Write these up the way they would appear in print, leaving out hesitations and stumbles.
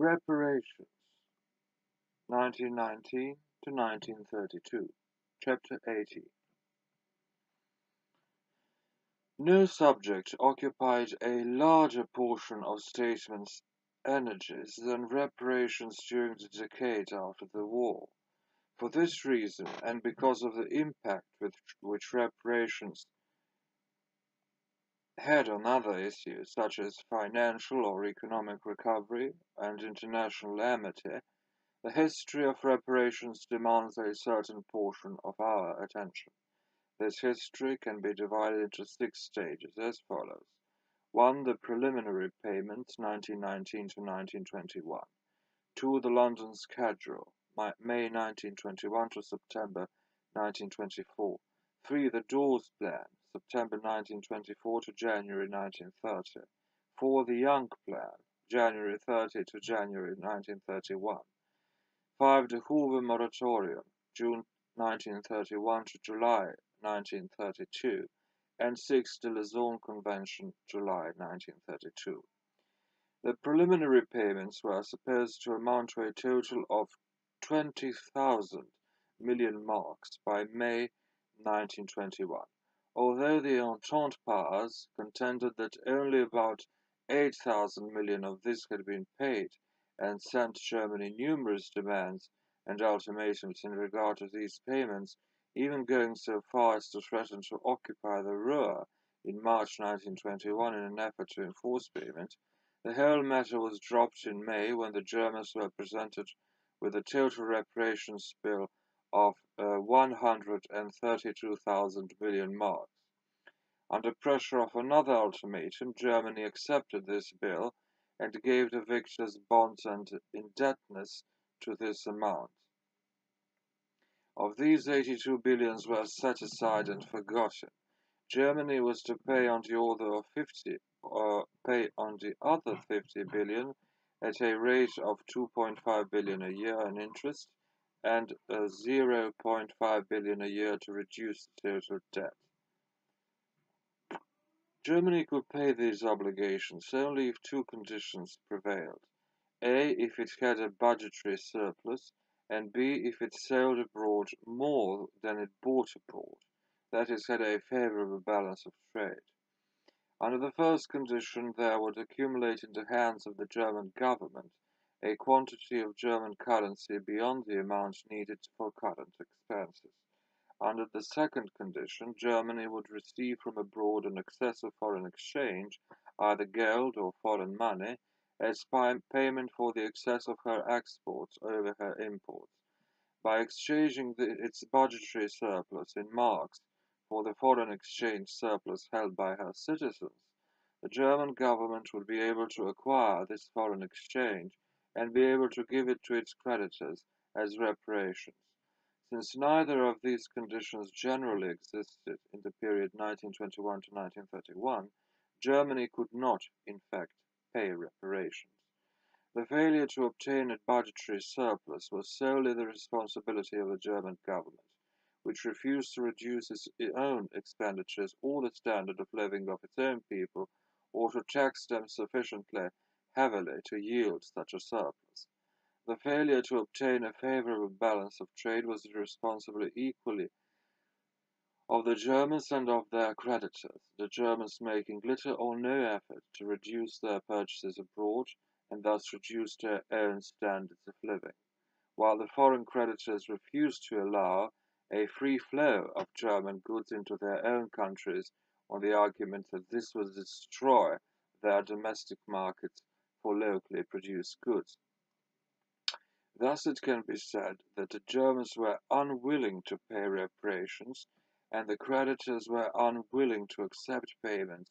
Reparations, 1919 to 1932, Chapter 80. No subject occupied a larger portion of statesmen's energies than reparations during the decade after the war. For this reason, and because of the impact which reparations had on other issues such as financial or economic recovery and international amity, the history of reparations demands a certain portion of our attention. This history can be divided into 6 stages as follows. 1. The preliminary payments, 1919 to 1921. 2. The London schedule, May 1921 to September 1924. 3. The Dawes Plan, September 1924 to January 1930. 4. The Young Plan, January 30 to January 1931. 5. The Hoover Moratorium, June 1931 to July 1932, and 6. The Lausanne Convention, July 1932. The preliminary payments were supposed to amount to a total of 20,000 million marks by May 1921, although the Entente powers contended that only about 8,000 million of this had been paid and sent Germany numerous demands and ultimatums in regard to these payments, even going so far as to threaten to occupy the Ruhr in March 1921 in an effort to enforce payment. The whole matter was dropped in May when the Germans were presented with a total reparations bill of 132,000 million marks. Under pressure of another ultimatum, Germany accepted this bill and gave the victors bonds and indebtedness to this amount. Of these, 82 billions were set aside and forgotten. Germany was to pay on the order of 50, or pay on the other 50 billion at a rate of 2.5 billion a year in interest and 0.5 billion a year to reduce the total debt. Germany could pay these obligations only if 2 conditions prevailed. A, if it had a budgetary surplus, and B, if it sold abroad more than it bought abroad, that is, had a favorable balance of trade. Under the first condition, there would accumulate in the hands of the German government a quantity of German currency beyond the amount needed for current expenses. Under the second condition, Germany would receive from abroad an excess of foreign exchange, either gold or foreign money, as payment for the excess of her exports over her imports. By exchanging its budgetary surplus in marks for the foreign exchange surplus held by her citizens, the German government would be able to acquire this foreign exchange and be able to give it to its creditors as reparations. Since neither of these conditions generally existed in the period 1921 to 1931, Germany could not, in fact, pay reparations. The failure to obtain a budgetary surplus was solely the responsibility of the German government, which refused to reduce its own expenditures or the standard of living of its own people, or to tax them sufficiently heavily to yield such a surplus. The failure to obtain a favorable balance of trade was the responsibility equally of the Germans and of their creditors, the Germans making little or no effort to reduce their purchases abroad and thus reduce their own standards of living, while the foreign creditors refused to allow a free flow of German goods into their own countries on the argument that this would destroy their domestic markets for locally produced goods. Thus it can be said that the Germans were unwilling to pay reparations, and the creditors were unwilling to accept payment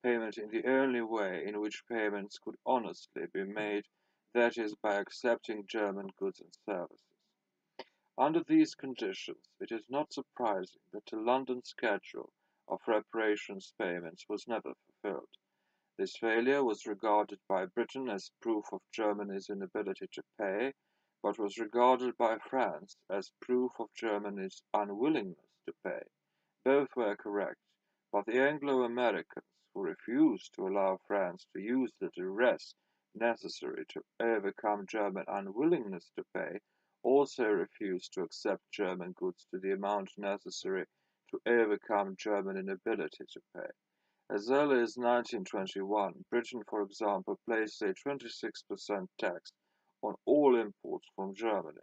in the only way in which payments could honestly be made, that is, by accepting German goods and services. Under these conditions, it is not surprising that the London schedule of reparations payments was never fulfilled. This failure was regarded by Britain as proof of Germany's inability to pay, but was regarded by France as proof of Germany's unwillingness to pay. Both were correct, but the Anglo-Americans, who refused to allow France to use the duress necessary to overcome German unwillingness to pay, also refused to accept German goods to the amount necessary to overcome German inability to pay. As early as 1921, Britain, for example, placed a 26% tax on all imports from Germany,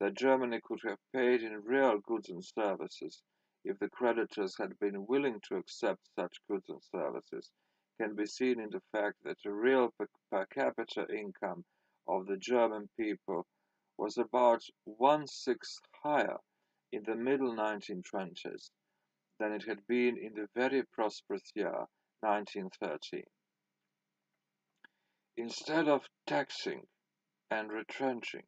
that Germany could have paid in real goods and services if the creditors had been willing to accept such goods and services can be seen in the fact that the real per capita income of the German people was about one-sixth higher in the middle 1920s than it had been in the very prosperous year 1913. Instead of taxing and retrenching,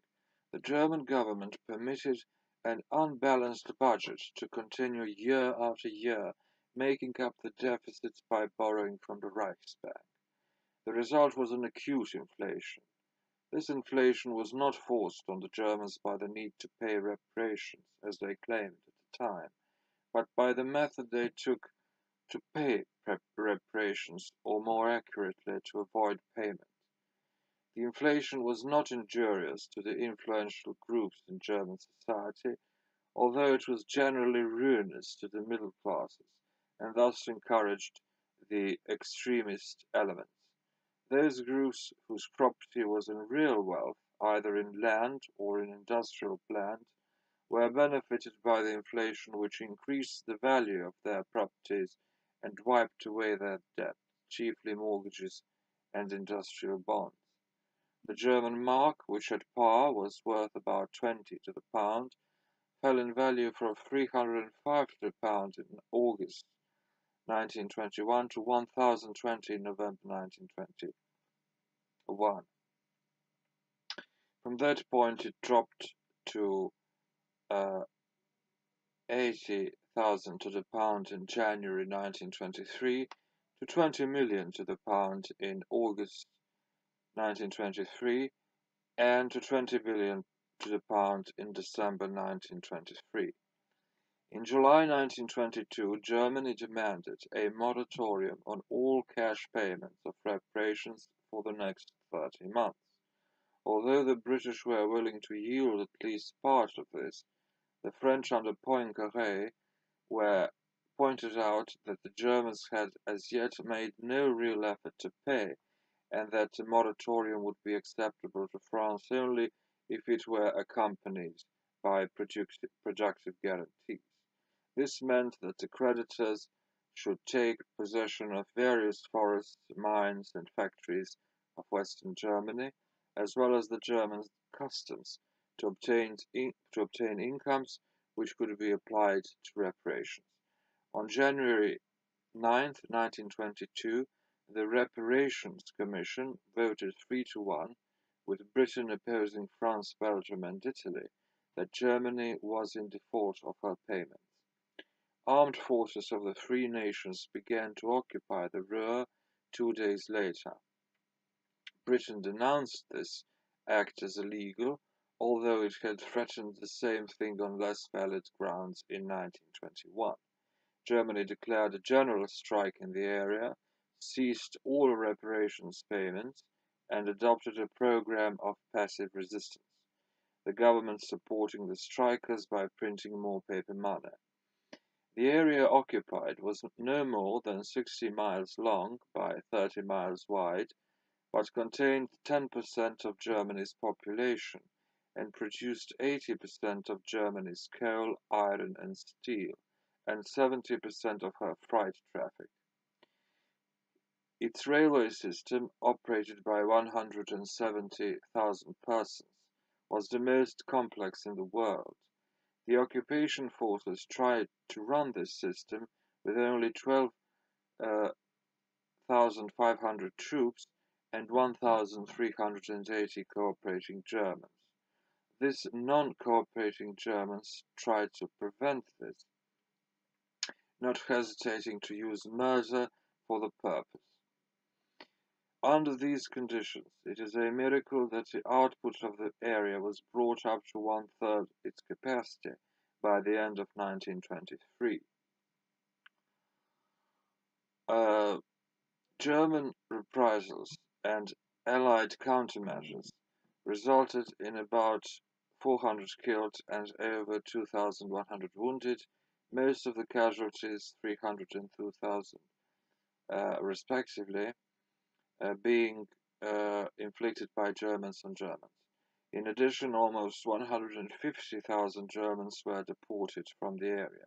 the German government permitted an unbalanced budget to continue year after year, making up the deficits by borrowing from the Reichsbank. The result was an acute inflation. This inflation was not forced on the Germans by the need to pay reparations, as they claimed at the time, but by the method they took to pay reparations, or more accurately, to avoid payment. The inflation was not injurious to the influential groups in German society, although it was generally ruinous to the middle classes, and thus encouraged the extremist elements. Those groups whose property was in real wealth, either in land or in industrial plant, were benefited by the inflation which increased the value of their properties and wiped away their debt, chiefly mortgages and industrial bonds. The German mark, which at par was worth about 20 to the pound, fell in value from 305 to the pound in August 1921 to 1020 in November 1921. From that point it dropped to 80,000 to the pound in January 1923 to 20 million to the pound in August 1923 and to 20 billion to the pound in December 1923. In July 1922, Germany demanded a moratorium on all cash payments of reparations for the next 30 months. Although the British were willing to yield at least part of this, the French under Poincaré were pointed out that the Germans had as yet made no real effort to pay, and that a moratorium would be acceptable to France only if it were accompanied by productive guarantees. This meant that the creditors should take possession of various forests, mines, and factories of Western Germany, as well as the German customs, to obtain incomes which could be applied to reparations. On January 9, 1922, the Reparations Commission voted 3 to 1, with Britain opposing France, Belgium, and Italy, that Germany was in default of her payments. Armed forces of the three nations began to occupy the Ruhr 2 days later. Britain denounced this act as illegal, although it had threatened the same thing on less valid grounds in 1921. Germany declared a general strike in the area, ceased all reparations payments, and adopted a program of passive resistance, the government supporting the strikers by printing more paper money. The area occupied was no more than 60 miles long by 30 miles wide, but contained 10% of Germany's population and produced 80% of Germany's coal, iron, and steel, and 70% of her freight traffic. Its railway system, operated by 170,000 persons, was the most complex in the world. The occupation forces tried to run this system with only 12,500 troops and 1,380 cooperating Germans. These non-cooperating Germans tried to prevent this, not hesitating to use murder for the purpose. Under these conditions, it is a miracle that the output of the area was brought up to one-third its capacity by the end of 1923. German reprisals and Allied countermeasures resulted in about 400 killed and over 2,100 wounded, most of the casualties, 300 and 2,000 respectively, being inflicted by Germans on Germans. In addition, almost 150,000 Germans were deported from the area.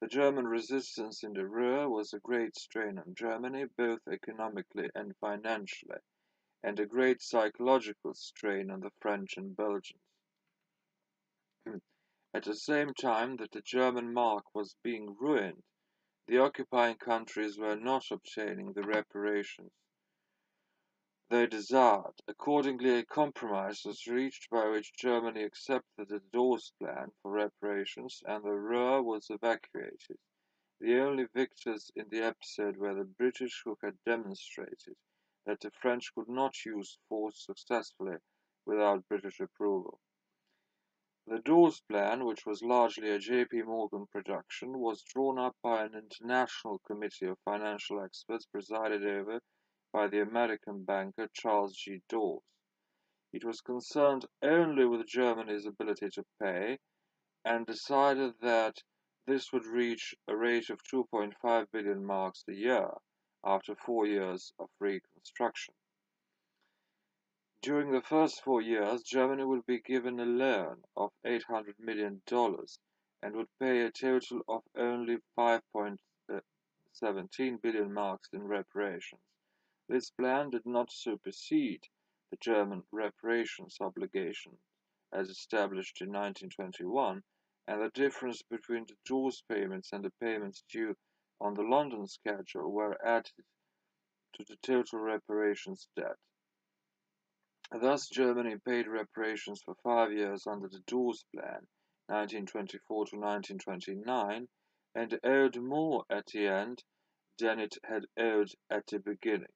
The German resistance in the Ruhr was a great strain on Germany, both economically and financially, and a great psychological strain on the French and Belgians. At the same time that the German mark was being ruined, the occupying countries were not obtaining the reparations they desired. Accordingly, a compromise was reached by which Germany accepted the Dawes Plan for reparations and the Ruhr was evacuated. The only victors in the episode were the British, who had demonstrated that the French could not use force successfully without British approval. The Dawes Plan, which was largely a J.P. Morgan production, was drawn up by an international committee of financial experts presided over by the American banker Charles G. Dawes. It was concerned only with Germany's ability to pay and decided that this would reach a rate of 2.5 billion marks a year after 4 years of reconstruction. During the first 4 years, Germany would be given a loan of $800 million and would pay a total of only 5.17 billion marks in reparations. This plan did not supersede the German reparations obligation as established in 1921, and the difference between the Dawes payments and the payments due on the London schedule were added to the total reparations debt. Thus, Germany paid reparations for 5 years under the Dawes Plan, 1924 to 1929, and owed more at the end than it had owed at the beginning.